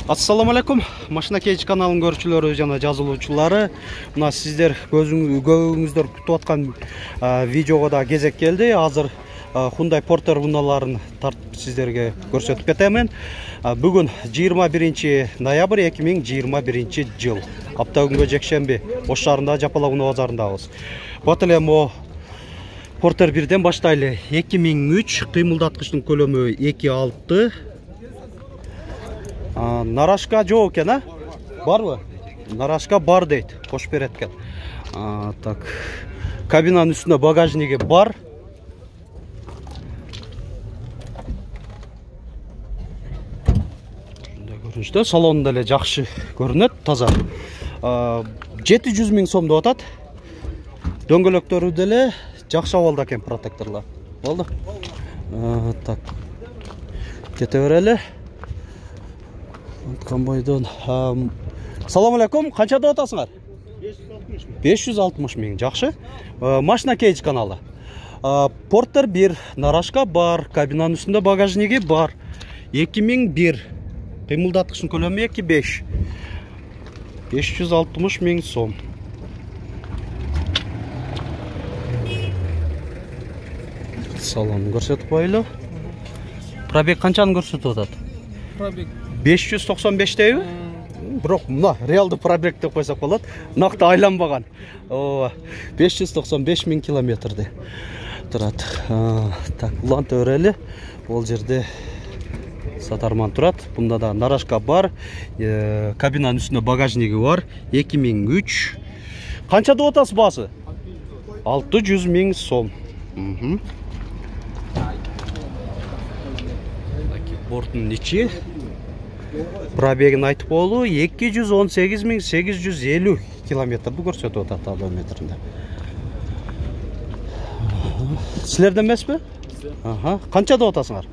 Assalamu alaikum. Машина Кейдж каналының көрүүчүлөрү жана жазылуучулары. Мына сиздер көбүңүздөр күтүп аткан видеого да кезек келди. Азыр Hyundai Porter унааларын тартып сиздерге көрсөтүп кетемин. Бүгүн 21 ноябрь 2021 жыл. Апта күнгө жекшемби Ош шаарында Жапалак унаа базарындабыз. Бат эле мо Porter 1ден баштайлы. 2003 кыймылдаткычтын көлөмү 2.6. Нарашка жоқ екен, а? Барбы? Нарашка бар дейді, қош берет екен. Так. Кабинаның үстінде багажнигі бар. Көрінішті, салонында эле жакшы көрүнөт, таза. 700 000 сом деп атат. Дөңгөлөктөрү деле жакшы абалда экен, протекторлар. Болду? Так. Кете берели. Комбайдон. Салам алейкум. Канча деп атасыңар? 560 000. Жакшы. Машина Кейдж каналы. Porter 1, нарашка бар, кабинаның үстүндө багажниги бар. 2001. Кыймылдаткычтын көлөмү 2.5. 560 000 сом. Салон көрсөтүп коелу. Пробег канчаны көрсөтүп атат? Пробег 595 дейби? Бирок мына реалды пробег деп койсок болот. Накты айланбаган. 595 000 километрди турат. Так, уланта өрели. Ол жерде сатарман турат. Бунда да нарашка бар, кабинаның үстүндө багажниги бар. 2003. Канча деп атасыз баасы? 600 000 сом. Борттун ичи. Пробегин айтып болу 218 850 километрді көрсөтүп атат одометринде. Силерден эмеспи? Канча деп атасыңар?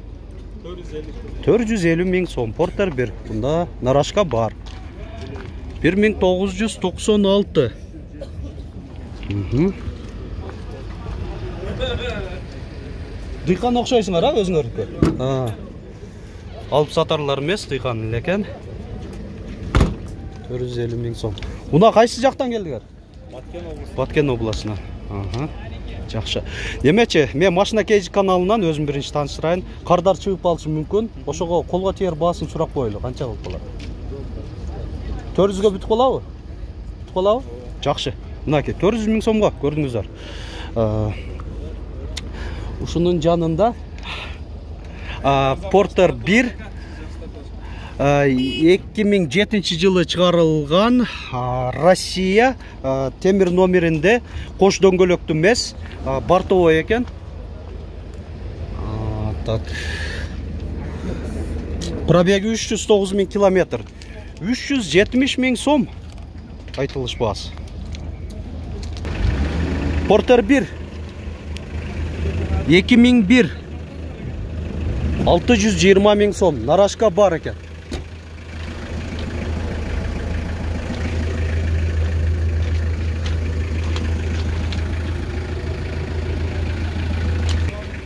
450 000 сом. Porter 1. Бунда нарашка бар. 1996. Дыйкан окшойсуңар, а өзүңөрдүккө? Алып сатарлар эмес, дыйкан экен. 450 000 сом. Уна кайсы жактан келдиңер? Баткен областынан. Жакшы. Демечи, мен Машина Кейдж каналынан өзүм биринчи тааныштырайын. Кардар чыгып калышы мүмкүн. Ошого колго тиер баасын сурап коелу. Канча болуп калат? 400гө бүтүп калабы? Бүтүп калабы? Жакшы. Мынакей 400 000 сомго көрдүңүздөр. Ушунун жанында Porter 1 2007 жылы чыгарылган Россия темир номеринде кош дөңгөлөктүү эмес, бортовой экен. Так. Пробеги 309 000 километр. 370 000 сом айтылыш баасы. Porter 1 2001 620 000 сом. Нарашка бар екен.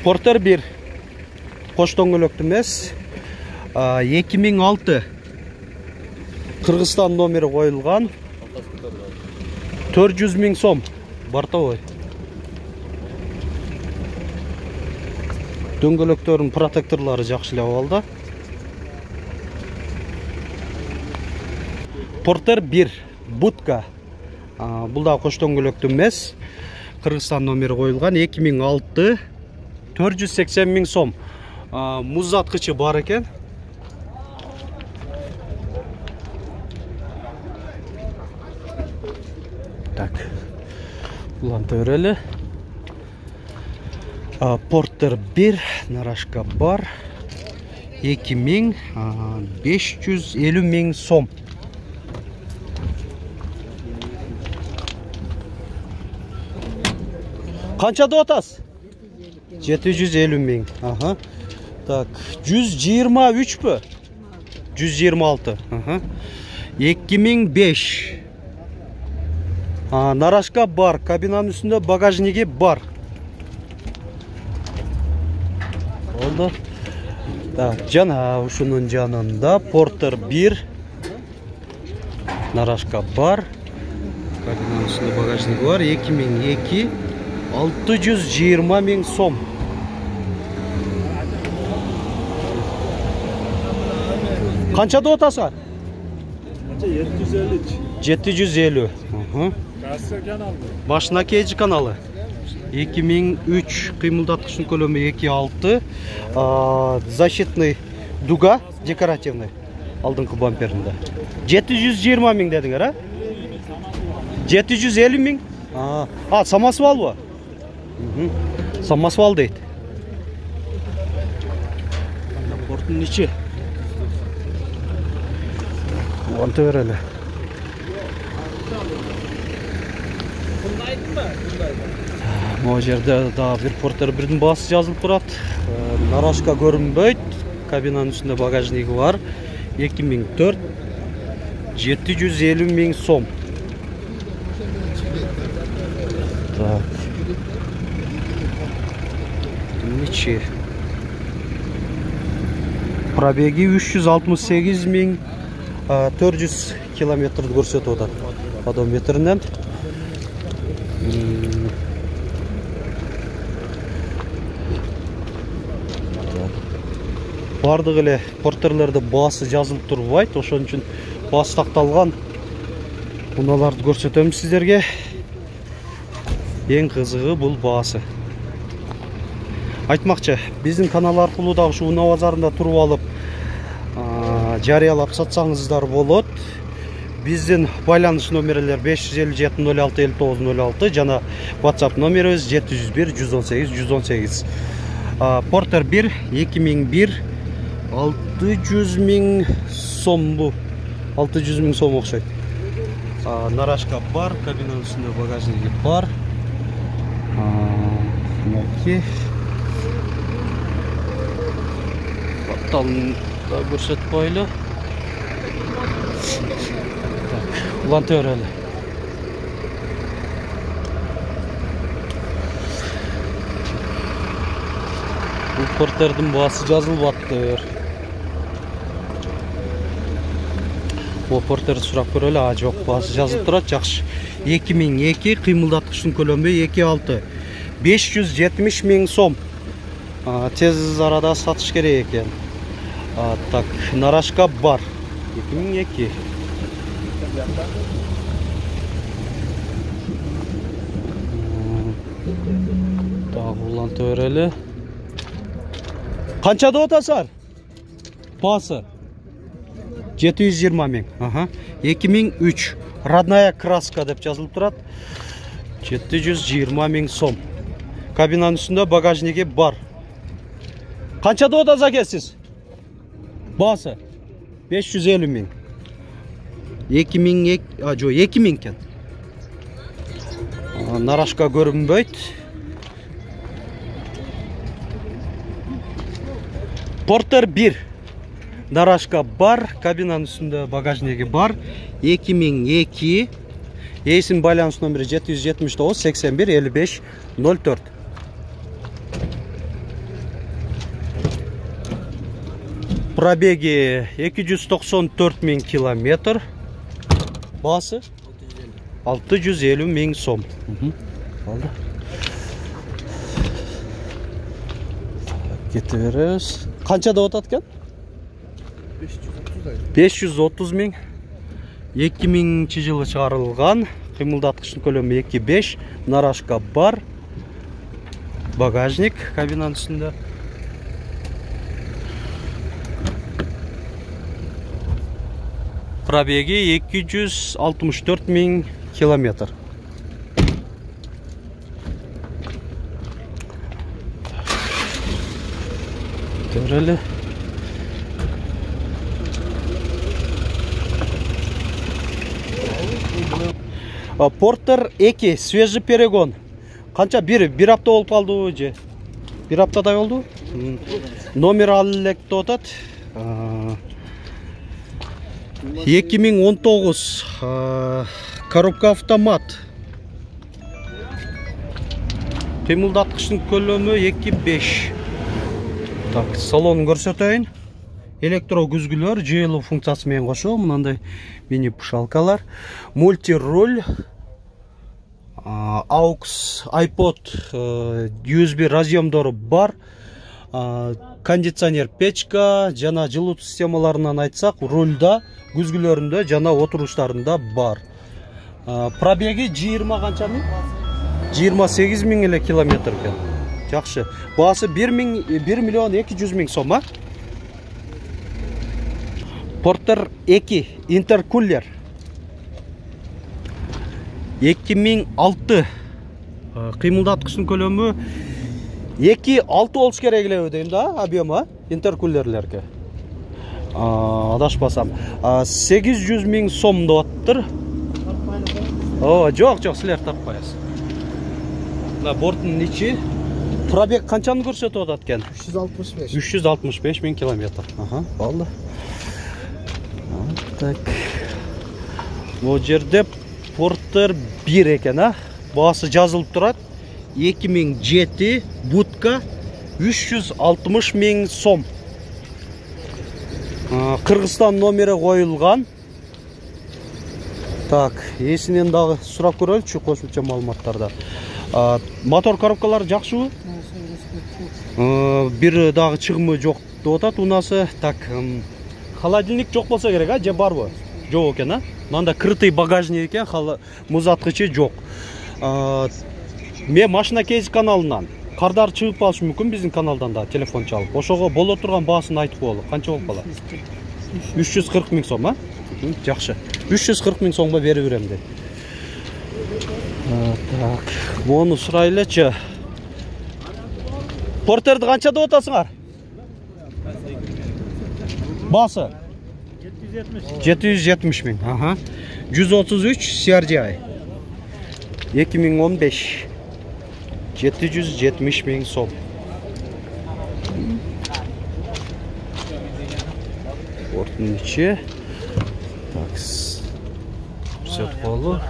Porter 1 кош дөңгөлөктүү эмес, 2006 Кыргызстан номери коюлган. 400 000 сом. Бортовой. Дөңгөлөктөрүн протекторлары жакшы эле абалда. Porter 1 будка. Бул да кош дөңгөлөктүү эмес. Кыргызстан номери коюлган. 2006 480 000 сом. Музаткычы бар экен. Так. Уланта өрели. Porter 1 нарашка бар. 2550 000 сом. Канча деп атасыз? 750 000. Так, 123 пы? 126. 2005. Нарашка бар, кабинаның үстүндө багажниги бар. Oldu. Жана ушунун жанында Porter 1 Нарашка бар. Кабинаның үстінде багажнигі бар. 2002 620 миң сом. Қаншада отасы? 750. 750. Gazete kanalı. Başına кейджі каналы. 2003 қимылдатқышын көлемі 2.6. Защитный дуга декоративный. Алдыңғы бамперінде. 720 миң дедіңер, а? 750 миң? Самосвал ба? Самосвал дейді. Порттың неше? Онты өрелі. Бұл жерде да бір Портер 1-дің басы жазылып тұрады. Нарашка көрінбейді. Кабинаның үстінде багажнигі бар. 2004 750 миң сом. Так. Нече? Пробеги 368 миң 400 километрді көрсетіп отыр. Одометрінен. Бардық еле Портерлерді басы жазылып тұрбайды. Ошон үшін басы тақталған мұналарды көрсетеміз сіздерге. Ең қызығы бұл басы. Айтмақчы, біздің канал арқылы дағы шу Уна базарында тұрып алып, жариялап сатсаңыздар болады. Біздің байланыш номерлер 557 06 59 06 жана WhatsApp номеріміз 701 118 118. Портер 1 2001 600 миң сом бұл. 600 миң сом оқшайды. Нарашка бар, кабинаның үстінде багажнигі бар. Батталын да көрсетіп қойлы. Ұланты өрелі. Бұл Портердің басы жазылып аттыр. Бұл Портерді сұрақ көрелі. Жоқ, басы жазылып тұрады. Жақшы. 2002 қимылдатқышын көлемі 2.6. 570 миң сом. Тез арада сатыш керек екен. Так, Нарашка бар. 2002. Так, Ұланты өрелі. Қаншада отасар? Басы 720 миң. 2003 родная краска деп жазылып тұрады. 720 миң сом. Кабинаның үстінде багажнигі бар. Қаншада отаса кесіз? Басы 550 миң. 2000 кен. Нарашка көрінбейді. Портер 1. Нарашка бар, кабинаның үстінде багажнигі бар. 2002. Есім байланыс номері 779 81 55 04. Пробеги 294 миң километр. Басы 650 миң сом. Кеті береміз. Қаншада отат кен? 530 миң. 2000 жылы шығарылған. Қимылдатқышын көлемі 2.5. Нарашка бар. Багажник кабинаның үстінде. Пробеги 264 миң километр. Көрелі. Портер 2, свежий перегон. Қанша? Bir апта болып қалды же? Bir аптадай oldu. Номер алылекті отат. 2019 коробка автомат. Қимылдатқыштың көлемі 2.5. Так, салонын көрсетейін. электро күзгүлөр жыйылуу функциясы менен кошо, мындай мини пушалкалар, мульти-руль, AUX, iPod, USB разъемдору бар, кондиционер печка, жана жылытуу системаларынан айтсак, рульда, күзгүлөрүндө жана отуруштарында бар. Пробеги 20 канча миң? 28 миң эле километр экен. Жакшы. Баасы 1 миллион 200 миң сом, а? Porter 2 интеркулер 2006 кыймылдаткычтын көлөмү 2-6 болуш керек эле дейм да, объема интеркулерлерге. Адашпасам. 800 миң сом деп аттыр. Жок, силер таппайсыз. Мына борттун ичи пробег канчаны көрсөтүп атат экен? 365 миң километр. Болду. Так. Бул жерде Porter 1 экен, а? Баасы жазылып турат. 2007 будка 360 миң сом. Кыргызстан номери коюлган. Так, эсинен дагы сурап көрөлүчү кошумча маалыматтарда. Мотор коробкалары жакшыбы? Бир дагы чыгымы жок деп атат унасы. Так, холодильник жок болсо керек, а? Же барбы? Жок экен, а? Мында крытый багажник экен, музаткычы жок. Мен машина кейз каналынан кардар чыгып калышы мүмкүн биздин каналдан да телефон чалып. Ошого боло турган баасын айтып коелу. Канча болуп калат? 340 миң сом, а? Жакшы. 340 миң сомго берип берем дейт. Так, мону сурайлычы. Портерди канча деп атасыңар? Баасы 770 миң. 133 CRDI 2015 770 миң сом. Борттун ичи. Так. Көрсөтүп коелу.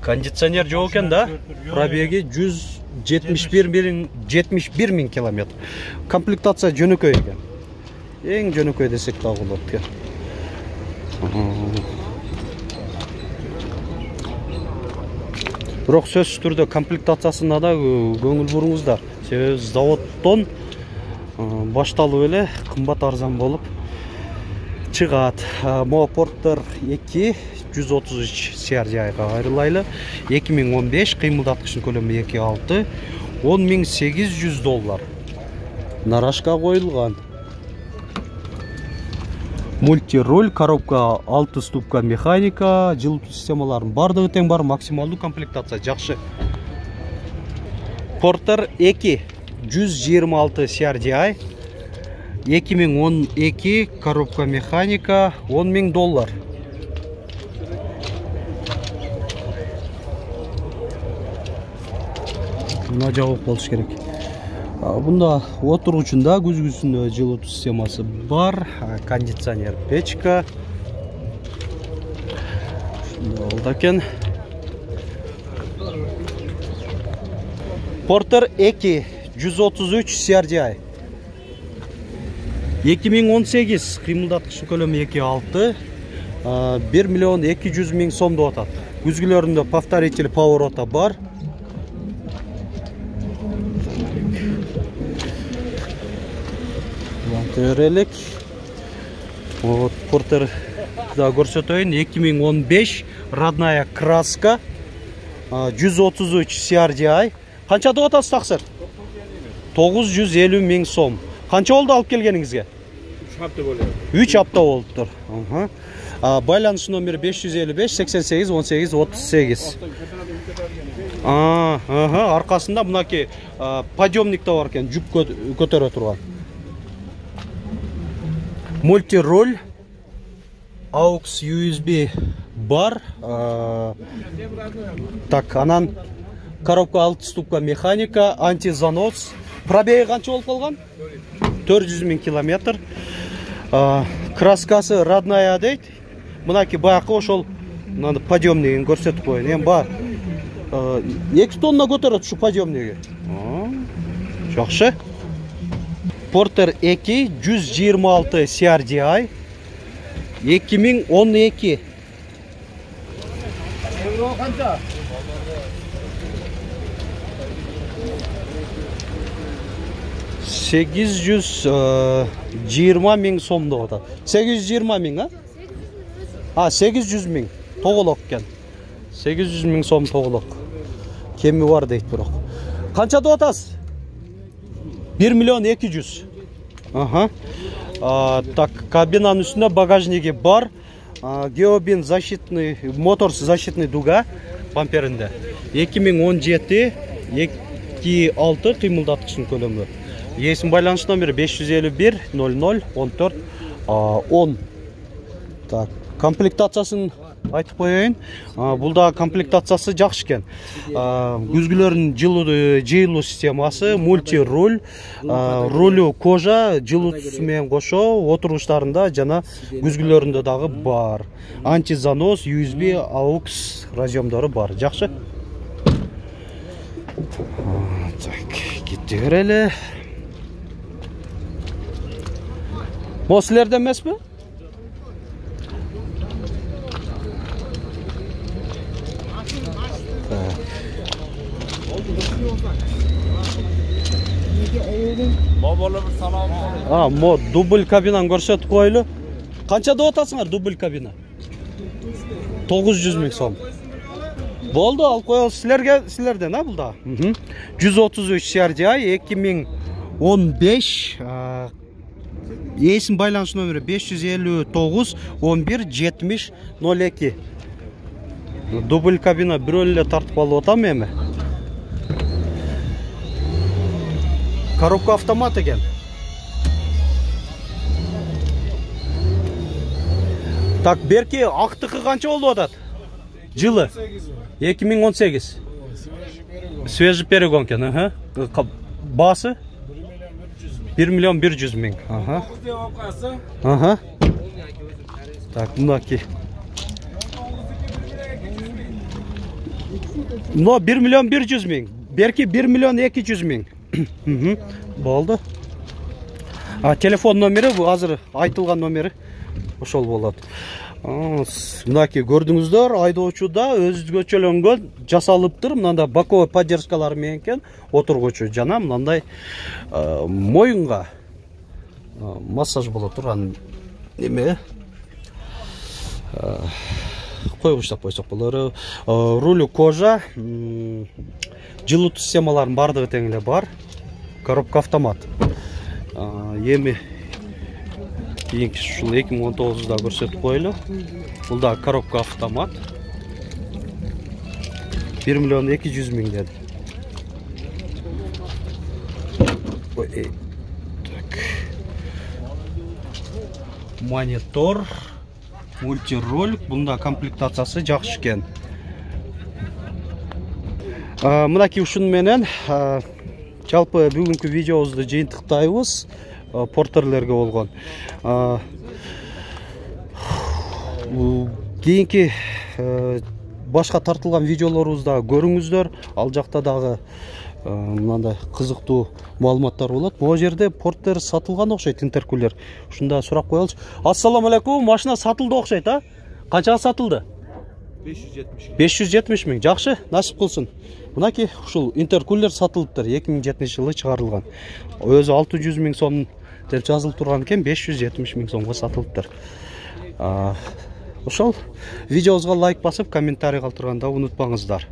Кондиционер жок экен да. Пробеги 171 миң километр. Комплектация жөнөкөй экен. Эң жөнөкөй десек да болот экен. Бирок сөзсүз түрдө комплектациясына да көңүл буруңуздар. Себеби заводдон башталып эле кымбат арзан болуп чыгат. Мо Porter 2 133 CRDI-га кайрылайлы. 2015 кыймылдаткычтын көлөмү 2.6 $10.800. Нарашка коюлган. Мульти-руль, коробка 6 ступка механика, жылытуу системаларынын бардыгы тең бар, максималдуу комплектация жакшы. Porter 2 126 CRDI 2012 коробка механика $10.000. Мына жабык болуш керек. Бунда отургучунда күзгүсүндө жылытуу системасы бар, кондиционер печка. Болду экен. Porter 2 133 CRDI 2018 кыймылдаткычтын көлөмү 2.6 $1.200 миң сом деп атат. Күзгүлөрүндө повторитель поворота бар. Төрелик. Вот Porter да көрсөтөйүн. 2015 родная краска 133 CRDI. Канча деп атасыз таксыр? 950 миң сом. Канча болду алып келгениңизге? 3 апта болду. 3 апта болуптур. Байланыш номери 555 88 18 38. Аркасында мынаки подъемник да бар экен, жүк көтөрө турган. Мульти-руль, AUX USB бар. Так, анан коробка 6 ступка механика, антизанос. Пробеги канча болуп калган? 400 миң километр. Краскасы родная дейт. Мынаки баякы ошол подъемнигин көрсөтүп коеюн. Эми бар 2 тонна көтөрөт ушу подъемниги. Жакшы. Porter 2 126 CRDI 2012. Euro qancha? 820 ming so'mda o'tadi. 820 ming ha? Ha, 800 ming. To'g'liq ekan. 800 ming so'm to'g'liq. Kemi var deydi biroq. Qanchada o'tasiz? 1 million 200. Aha. Так, кабинаның üstünde багажниги бар. Geobin защитный, мотор защитный дуга бамперінде. 2017 2.6 қимылдатқышының көлемі. Есім байланыс номері 551 00 14 10. Так, комплектациясын айтып қояйын. Бұл да комплектациясы жақсы екен. Күзгілердің жылу системасы, мульти-руль, рулю кожа, жылутысымен қошо, отырғыштарында жана күзгілерінде дағы бар. Антизанос, USB, AUX разъемдары бар. Жақсы. Так, кетті көрелі. Мосылерді емес бі? Дубль кабинаны көрсетіп қойлы. Қаншада отасыңар дубль кабина? 900 мing сом. Болды, алып қоялы сілерден, бұл да? 133 CRDI 2015. Есім байланыс номері 559 11 70 02. Дубль кабина бір өлі тартып алып отам емі? Коробка автомат екен. Так, берке ақтықы қанша олды отады? Жылы? 2018. Свежий перегон екен. Басы? 1 миллион 100 мing. Ага. Так, мұнаки. Но 1 миллион 100 мing. Берке 1 миллион 200 мing. Болды. Телефон номері, азыр айтылған номері ошол болады. Мынаки көрдіңіздер, айдоочуда өзгөчөлөнгөн жасалыптыр. Мынандай боковой поддержкалар менен экен, отургучу жана мындай моюнга массаж болот турган неме. Койгуч деп койсок болор. Рулю кожа, жылуу системаларынын бардыгы тең эле бар. Коробка автомат. Эми кийинки ушул 2019да көрсөтүп коелу. Бул да коробка автомат. 1 миллион 200 мing деди. Так. Монитор, мультироль, бунда комплектациясы жакшы экен. Мынакей ушун менен жалпы бүгүнкү видеобузду жыйынтыктайбыз. Портерлерге болгон. Кийинки башка тартылган видеолорубузда көрүңүздөр. Ал жакта дагы мындай кызыктуу маалыматтар болот. Бул жерде портер сатылган окшойт, интеркулер. Ушунда сурап коелучу. Ассаламу алейкум, машина сатылды окшойт, а? Канчага сатылды? 570 мing. Жакшы, насип кылсын. Мынакей ушул интеркулер сатылыптыр. 2007 жылы чыгарылган. Өзү 600 ming сом деп жазылып турган экен, 570 ming сомго сатылыптыр. Ошол видеобузга лайк басып, комментарий калтырганда унутпаңыздар.